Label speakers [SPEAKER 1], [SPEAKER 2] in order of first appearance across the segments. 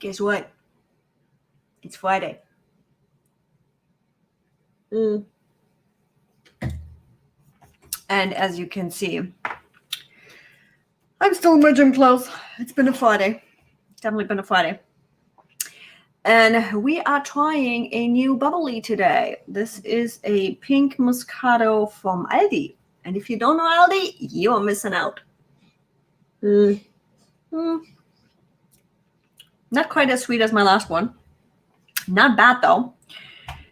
[SPEAKER 1] Guess what? It's Friday. And as you can see, I'm still in my gym clothes. It's been a Friday. Definitely been a Friday. And we are trying a new bubbly today. This is a pink Moscato from Aldi. And if you don't know Aldi, you are missing out. Not quite as sweet as my last one. Not bad though.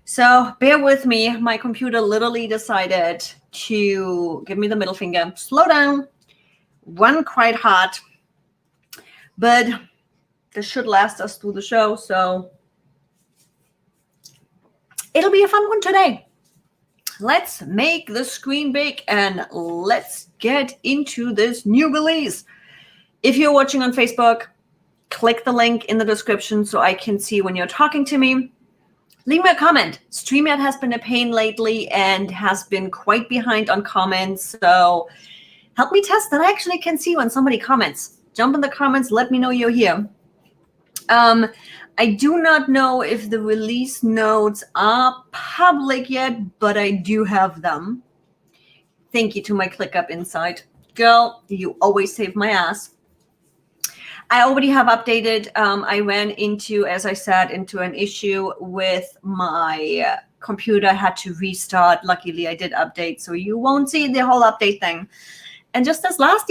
[SPEAKER 1] So bear with me. My computer literally decided to give me the middle finger. Slow down. Run quite hard. But this should last us through the show. So it'll be a fun one today. Let's make the screen big and let's get into this new release. If you're watching on Facebook, click the link in the description so I can see when you're talking to me. Leave me a comment. StreamYard has been a pain lately and has been quite behind on comments. So help me test that I actually can see when somebody comments. Jump in the comments. Let me know you're here. I do not know if the release notes are public yet, but I do have them. Thank you to my ClickUp Insight. Girl, you always save my ass. I already have updated. I ran into, as I said, into an issue with my computer. I had to restart. Luckily, I did update, so you won't see the whole update thing. And just as last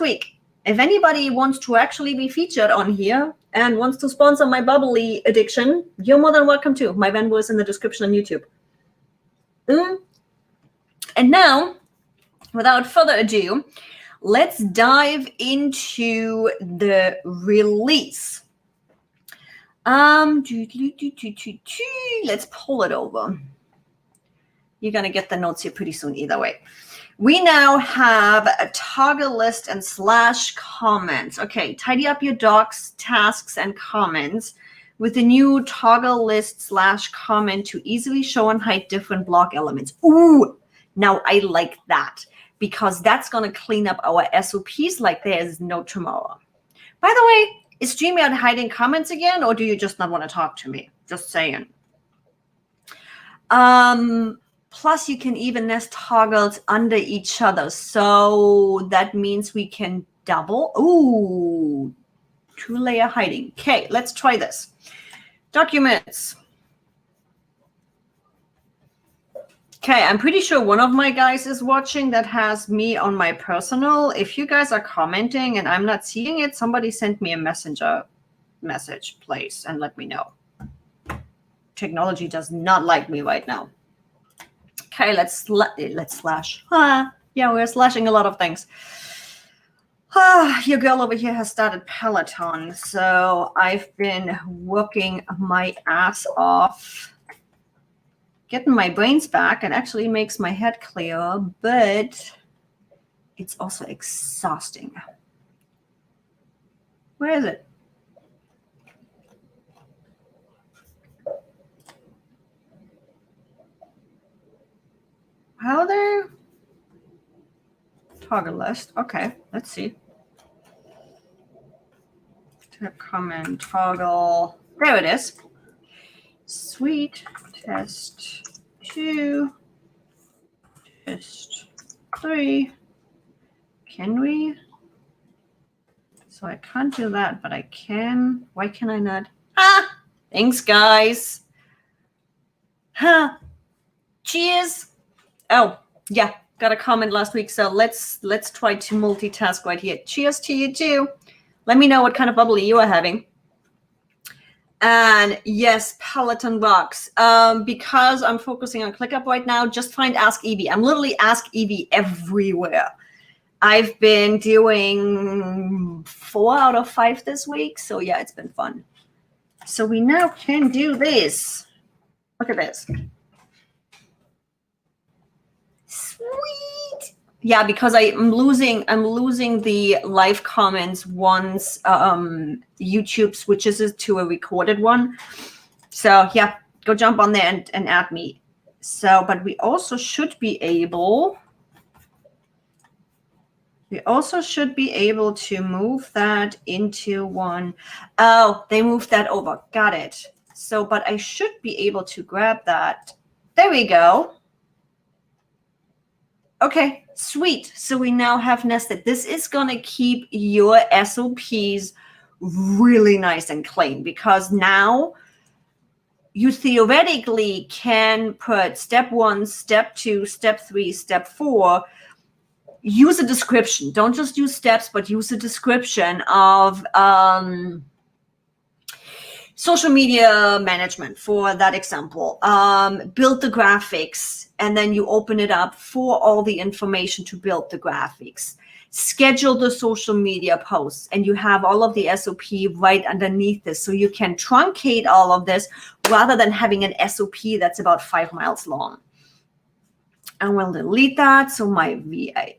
[SPEAKER 1] week, if anybody wants to actually be featured on here and wants to sponsor my bubbly addiction, you're more than welcome to. My Venmo is in the description on YouTube. And now, without further ado, let's dive into the release. Let's pull it over. You're going to get the notes here pretty soon either way. We now have a toggle list and / comments. Okay, tidy up your docs, tasks, and comments with the new toggle list / comment to easily show and hide different block elements. Ooh, now I like that because that's going to clean up our SOPs like there is no tomorrow. By the way, is StreamYard hiding comments again, or do you just not want to talk to me? Just saying. Plus, you can even nest toggles under each other. So that means we can double. Ooh, 2-layer hiding. Okay, let's try this. Documents. Okay, I'm pretty sure one of my guys is watching that has me on my personal. If you guys are commenting and I'm not seeing it, somebody send me a messenger message, please, and let me know. Technology does not like me right now. Okay, let's slash. Yeah, we're slashing a lot of things. Your girl over here has started Peloton, so I've been working my ass off, getting my brains back. It actually makes my head clearer, but it's also exhausting. Where is it? How there? Toggle list. Okay, let's see. Comment toggle. There it is. Sweet. Test 2. Test 3. Can we? So I can't do that, but I can. Why can I not? Thanks, guys. Cheers. Oh, yeah, got a comment last week, so let's try to multitask right here. Cheers to you too. Let me know what kind of bubbly you are having. And yes, Peloton rocks. Because I'm focusing on ClickUp right now, just find Ask Evie. I'm literally Ask Evie everywhere. I've been doing 4 out of 5 this week, so yeah, it's been fun. So we now can do this. Look at this. Sweet. Yeah, because I'm losing the live comments once YouTube switches it to a recorded one. So yeah, go jump on there and add me. So, but we also should be able We also should be able to move that into one. Oh, they moved that over. Got it. So, but I should be able to grab that. There we go. Okay, sweet. So we now have nested. This is going to keep your SOPs really nice and clean, because now you theoretically can put step 1, step 2, step 3, step 4. Use a description. Don't just use steps, but use a description of social media management for that example. Build the graphics, and then you open it up for all the information to build the graphics. Schedule the social media posts, and you have all of the SOP right underneath this. So you can truncate all of this rather than having an SOP that's about 5 miles long. I will delete that. So my my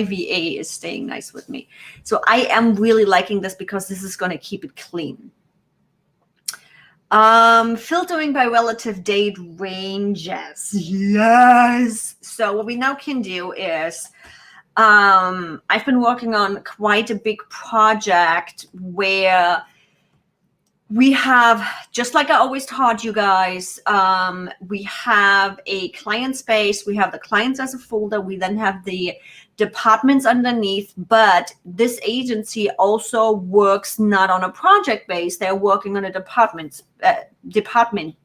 [SPEAKER 1] VA is staying nice with me. So I am really liking this because this is going to keep it clean. Filtering by relative date ranges. Yes. So what we now can do is, I've been working on quite a big project where we have, just like I always taught you guys, we have a client space. We have the clients as a folder. We then have the departments underneath. But this agency also works not on a project base. They're working on a department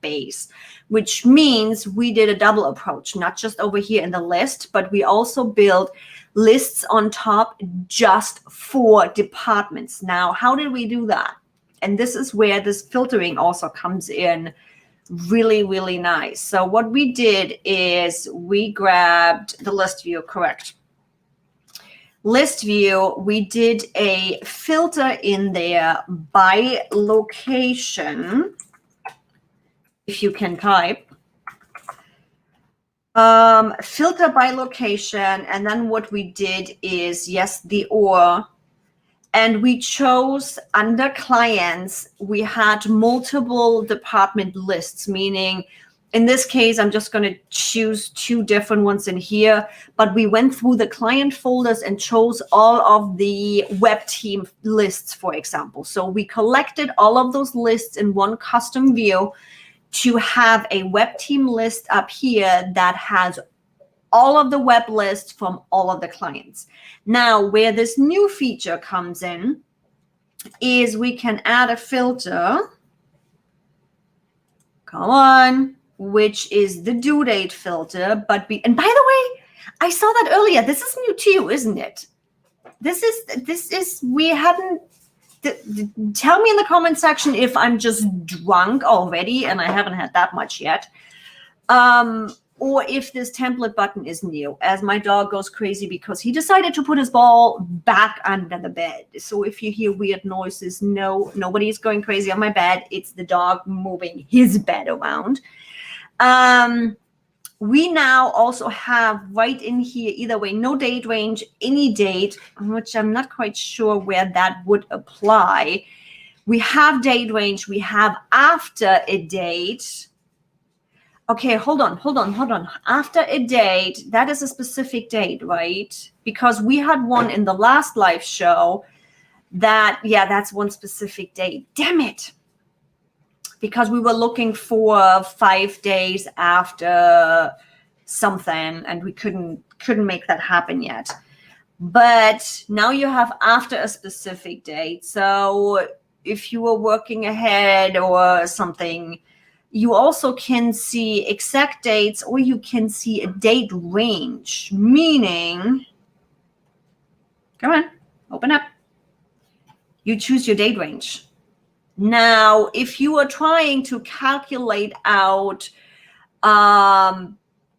[SPEAKER 1] base, which means we did a double approach, not just over here in the list, but we also built lists on top just for departments. Now, how did we do that? And this is where this filtering also comes in really, really nice. So what we did is we grabbed the list view, correct? List view, we did a filter in there by location, if you can type. Filter by location, and then what we did is, yes, the or. And we chose under clients, we had multiple department lists, meaning in this case, I'm just going to choose 2 different ones in here, but we went through the client folders and chose all of the web team lists, for example. So we collected all of those lists in one custom view to have a web team list up here that has all of the web lists from all of the clients. Now, where this new feature comes in is we can add a filter. Come on, which is the due date filter. And by the way, I saw that earlier. This is new too, isn't it? We hadn't. Tell me in the comment section if I'm just drunk already and I haven't had that much yet. Or if this template button is new, as my dog goes crazy because he decided to put his ball back under the bed. So if you hear weird noises, no, nobody's going crazy on my bed. It's the dog moving his bed around. We now also have right in here, either way, no date range, any date, which I'm not quite sure where that would apply. We have date range. We have after a date. Okay, hold on. After a date, that is a specific date, right? Because we had one in the last live show that's one specific date. Damn it. Because we were looking for 5 days after something and we couldn't make that happen yet. But now you have after a specific date. So if you were working ahead or something, you also can see exact dates, or you can see a date range, meaning, come on, open up. You choose your date range. Now, if you are trying to calculate out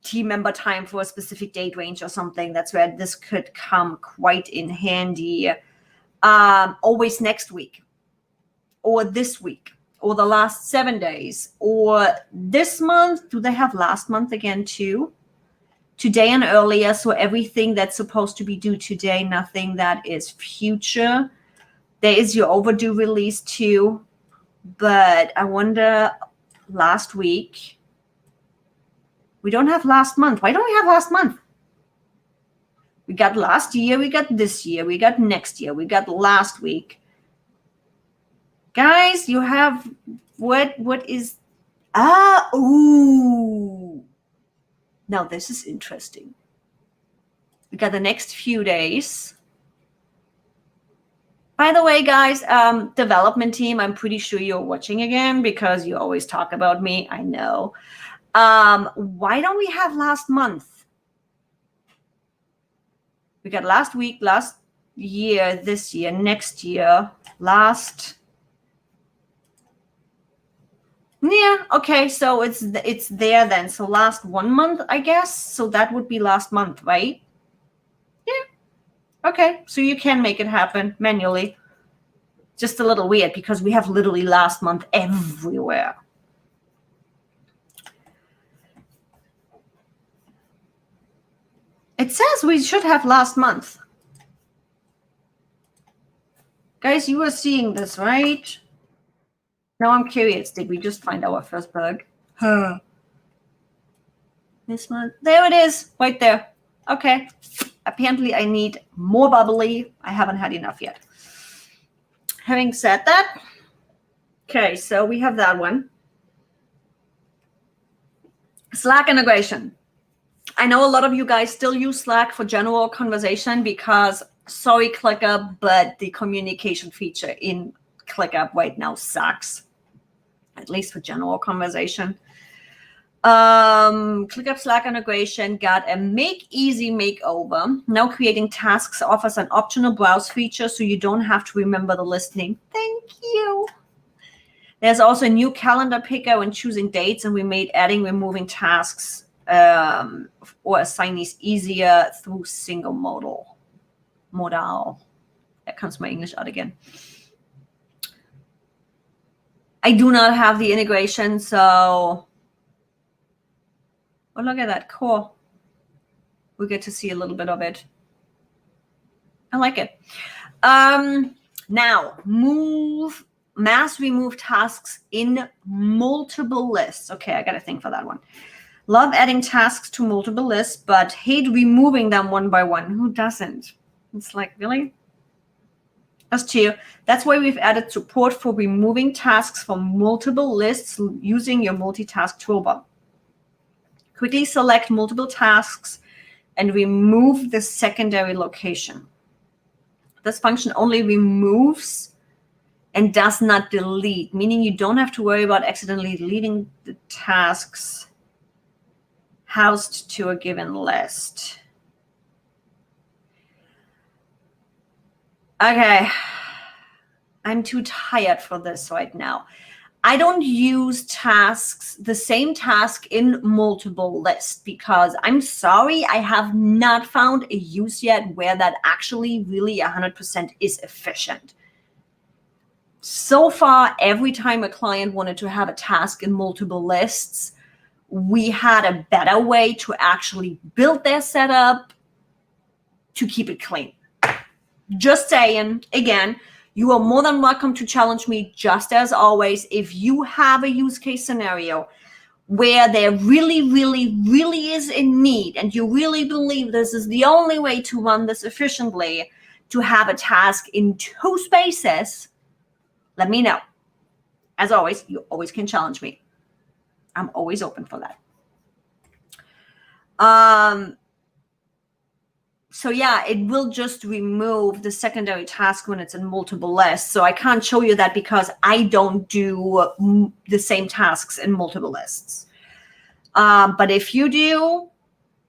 [SPEAKER 1] team member time for a specific date range or something, that's where this could come quite in handy. Always next week, or this week, or the last 7 days, or this month. Do they have last month again too? Today and earlier, so everything that's supposed to be due today, nothing that is future. There is your overdue release too, but I wonder last week, We don't have last month. Why don't we have last month? We got last year, we got this year, we got next year, we got last week. Guys, you have what is ooh. Now this is interesting. We got the next few days. By the way, guys, development team, I'm pretty sure you're watching again because you always talk about me. I know. Why don't we have last month? We got last week, last year, this year, next year, last. Yeah, okay, so it's there then. So last 1 month, I guess. So that would be last month, right? Yeah. Okay, so you can make it happen manually. Just a little weird because we have literally last month everywhere. It says we should have last month. Guys, you were seeing this, right? Now I'm curious. Did we just find our first bug? Huh. This month. There it is. Right there. Okay. Apparently I need more bubbly. I haven't had enough yet. Having said that, okay, so we have that one. Slack integration. I know a lot of you guys still use Slack for general conversation because, sorry, ClickUp, but the communication feature in ClickUp right now sucks, at least for general conversation. ClickUp Slack integration got a make easy makeover. Now creating tasks offers an optional browse feature so you don't have to remember the list name. Thank you. There's also a new calendar picker when choosing dates, and we made adding, removing tasks or assignees easier through single modal. That comes my English out again. I do not have the integration, so oh, look at that. Cool. We get to see a little bit of it. I like it. Now, mass remove tasks in multiple lists. Okay, I got to think for that one. Love adding tasks to multiple lists, but hate removing them one by one. Who doesn't? It's like, really? Us too. That's why we've added support for removing tasks from multiple lists using your multitask toolbar. Quickly select multiple tasks and remove the secondary location. This function only removes and does not delete, meaning you don't have to worry about accidentally deleting the tasks housed to a given list. Okay, I'm too tired for this right now. I don't use tasks, the same task in multiple lists because I'm sorry, I have not found a use yet where that actually really 100% is efficient. So far, every time a client wanted to have a task in multiple lists, we had a better way to actually build their setup to keep it clean. Just saying, again, you are more than welcome to challenge me, just as always. If you have a use case scenario where there really, really, really is a need and you really believe this is the only way to run this efficiently, to have a task in 2 spaces, let me know. As always, you always can challenge me. I'm always open for that. So yeah, it will just remove the secondary task when it's in multiple lists. So I can't show you that because I don't do the same tasks in multiple lists. But if you do,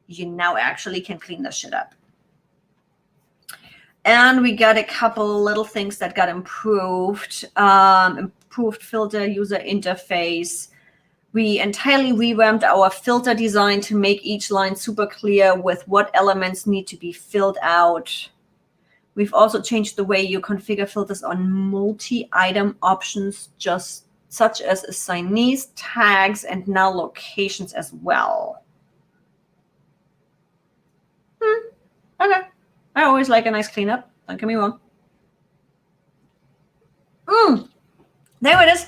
[SPEAKER 1] you now actually can clean this shit up. And we got a couple little things that got improved. Improved filter user interface. We entirely revamped our filter design to make each line super clear with what elements need to be filled out. We've also changed the way you configure filters on multi-item options, just such as assignees, tags, and now locations as well. Okay. I always like a nice cleanup. Don't get me wrong. There it is.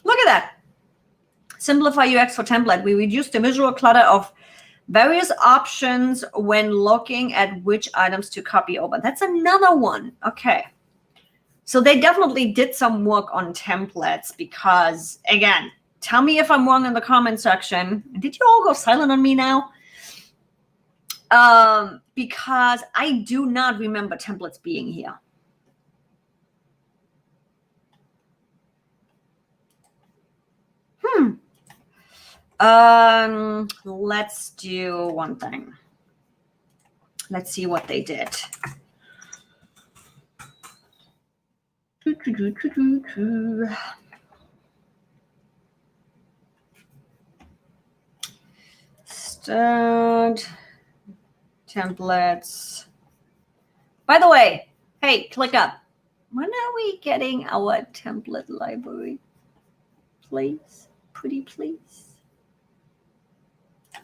[SPEAKER 1] Look at that. Simplify UX for template. We reduce the visual clutter of various options when looking at which items to copy over. That's another one. Okay. So they definitely did some work on templates because, again, tell me if I'm wrong in the comment section. Did you all go silent on me now? Because I do not remember templates being here. Let's do one thing. Let's see what they did. Start templates. By the way, hey, ClickUp. When are we getting our template library? Please, pretty please.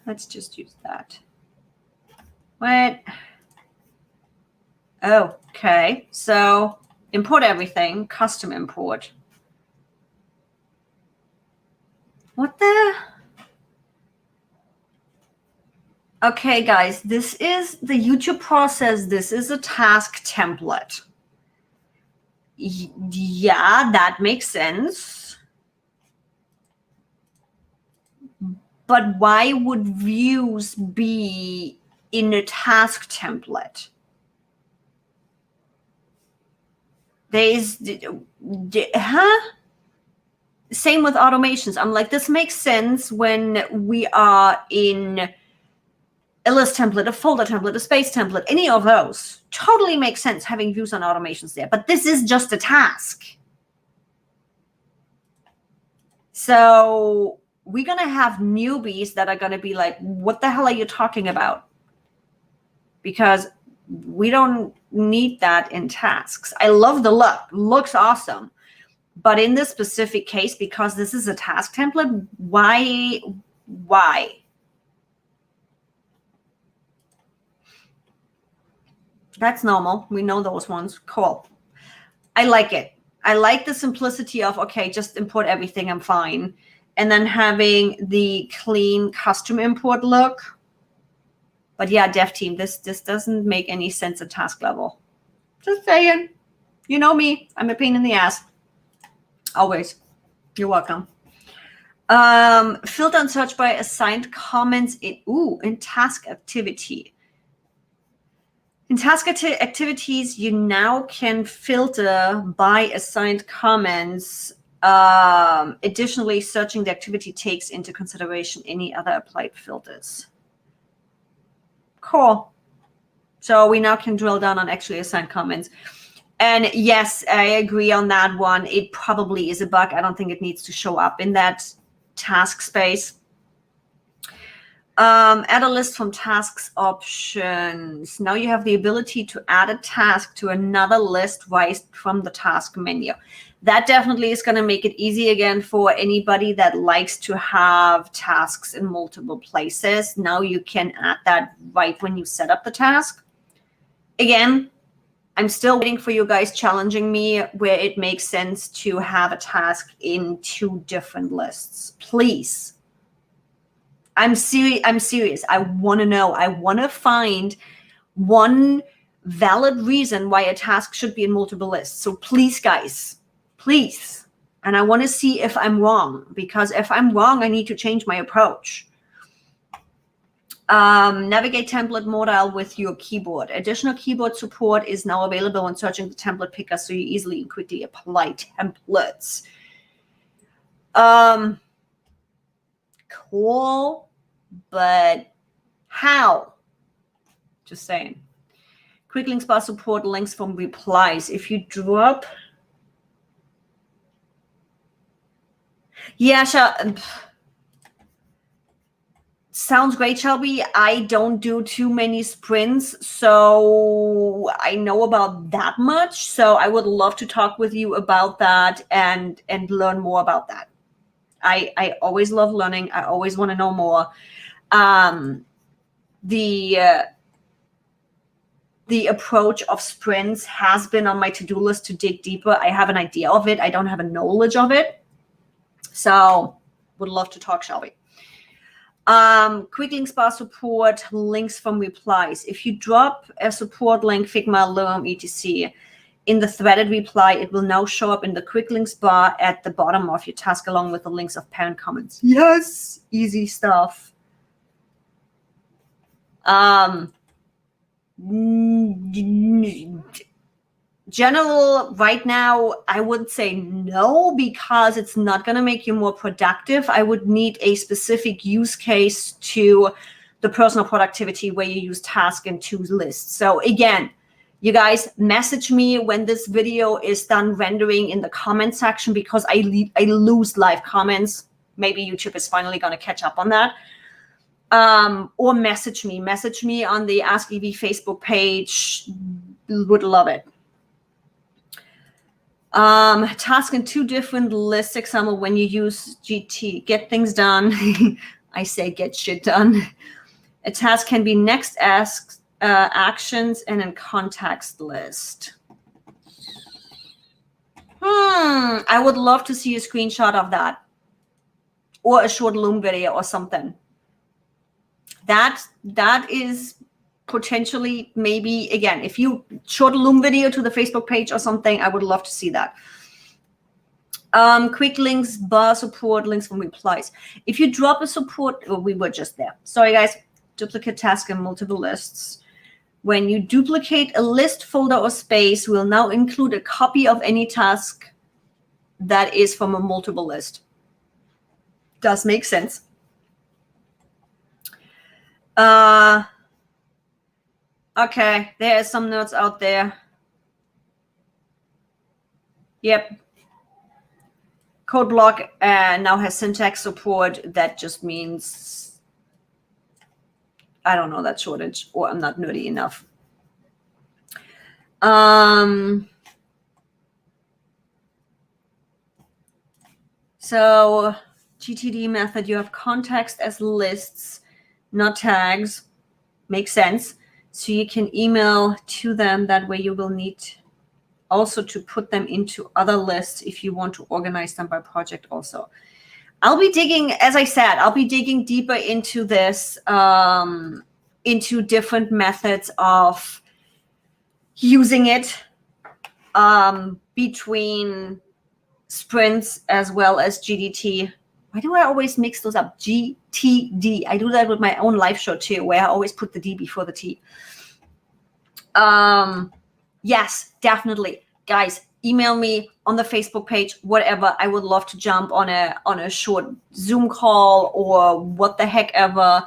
[SPEAKER 1] Let's just use that. What? Oh, okay. So import everything, custom import. What the? Okay, guys, this is the YouTube process. This is a task template. Yeah, that makes sense. But why would views be in a task template? Same with automations. I'm like, this makes sense when we are in a list template, a folder template, a space template, any of those. Totally makes sense having views on automations there. But this is just a task. So we're going to have newbies that are going to be like, what the hell are you talking about? Because we don't need that in tasks. I love the look. Looks awesome. But in this specific case, because this is a task template, why? That's normal. We know those ones. Cool. I like it. I like the simplicity of, okay, just import everything. I'm fine. And then having the clean custom import look. But yeah, dev team, this doesn't make any sense at task level. Just saying. You know me. I'm a pain in the ass. Always. You're welcome. Filter and search by assigned comments in task activity. In task activities, you now can filter by assigned comments. Additionally, searching the activity takes into consideration any other applied filters. Cool. So we now can drill down on actually assigned comments. And yes, I agree on that one. It probably is a bug. I don't think it needs to show up in that task space. Add a list from tasks options. Now you have the ability to add a task to another list right from the task menu. That definitely is going to make it easy again for anybody that likes to have tasks in multiple places. Now you can add that right when you set up the task. Again, I'm still waiting for you guys challenging me where it makes sense to have a task in 2 different lists. Please. I'm serious. I want to know. I want to find one valid reason why a task should be in multiple lists. So please, guys, please. And I want to see if I'm wrong, because if I'm wrong, I need to change my approach. Navigate template modal with your keyboard. Additional keyboard support is now available when searching the template picker, so you easily and quickly apply templates. Cool, but how? Just saying. Quick links bar support links from replies. If you drop, yeah, sounds great, Shelby. I don't do too many sprints, so I know about that much. So I would love to talk with you about that and learn more about that. I always love learning. I always want to know more. The approach of sprints has been on my to-do list to dig deeper. I have an idea of it. I don't have a knowledge of it. So Would love to talk, shall we? Quick links bar support, links from replies. If you drop a support link, Figma, Loom, etc., in the threaded reply, it will now show up in the quick links bar at the bottom of your task along with the links of parent comments. Yes, easy stuff. General right now, I would say no, because it's not going to make you more productive. I would need a specific use case to the personal productivity where you use task and to lists. So again, you guys message me when this video is done rendering in the comment section, because I lose live comments. Maybe YouTube is finally going to catch up on that. Or message me on the Ask EV Facebook page. Would love it. Task in 2 different lists. Example, when you use GT, get things done. I say get shit done. A task can be next ask, actions, and a context list. I would love to see a screenshot of that, or a short Loom video or something. That is potentially, maybe, again, if you short a Loom video to the Facebook page or something, I would love to see that. Quick links bar support, links from replies. If you drop a support, we were just there. Sorry guys, duplicate task in multiple lists. When you duplicate a list, folder, or space, we'll now include a copy of any task that is from a multiple list. Does make sense. Okay, there are some notes out there. Yep. Code block now has syntax support. That just means I don't know that shortage, or I'm not nerdy enough. So GTD method, you have context as lists, not tags. Makes sense. So you can email to them. That way you will need also to put them into other lists if you want to organize them by project also. I'll be digging, as I said, I'll be digging deeper into this, into different methods of using it between sprints as well as GDT. Why do I always mix those up? GTD. I do that with my own live show too, where I always put the D before the T. Yes, definitely. Guys, email me on the Facebook page, whatever. I would love to jump on a short Zoom call or what the heck ever,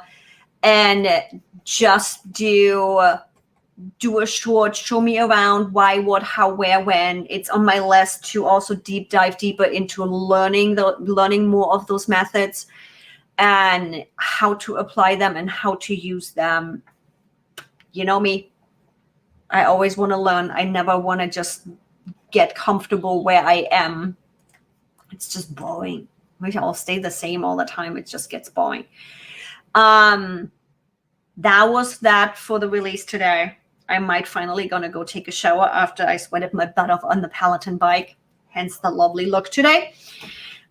[SPEAKER 1] and just do a short show me around why, what, how, where, when. It's on my list to also dive deeper into learning more of those methods and how to apply them and how to use them. You know me, I always want to learn. I never want to just get comfortable where I am. It's just boring. Maybe I'll stay the same all the time. It just gets boring. That was that for the release today. I might finally gonna go take a shower after I sweated my butt off on the Peloton bike. Hence the lovely look today.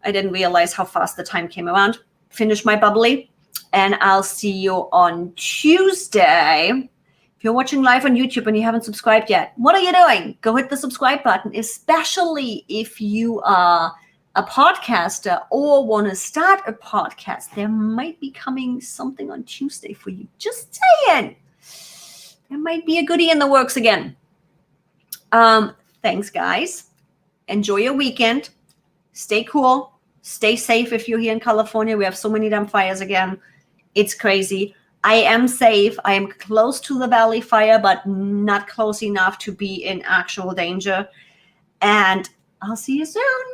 [SPEAKER 1] I didn't realize how fast the time came around. Finish my bubbly, and I'll see you on Tuesday. If you're watching live on YouTube and you haven't subscribed yet, what are you doing? Go hit the subscribe button, especially if you are a podcaster or want to start a podcast. There might be coming something on Tuesday for you. Just saying. There might be a goodie in the works again. Thanks, guys. Enjoy your weekend. Stay cool. Stay safe if you're here in California. We have so many damn fires again. It's crazy. I am safe. I am close to the Valley Fire, but not close enough to be in actual danger. And I'll see you soon.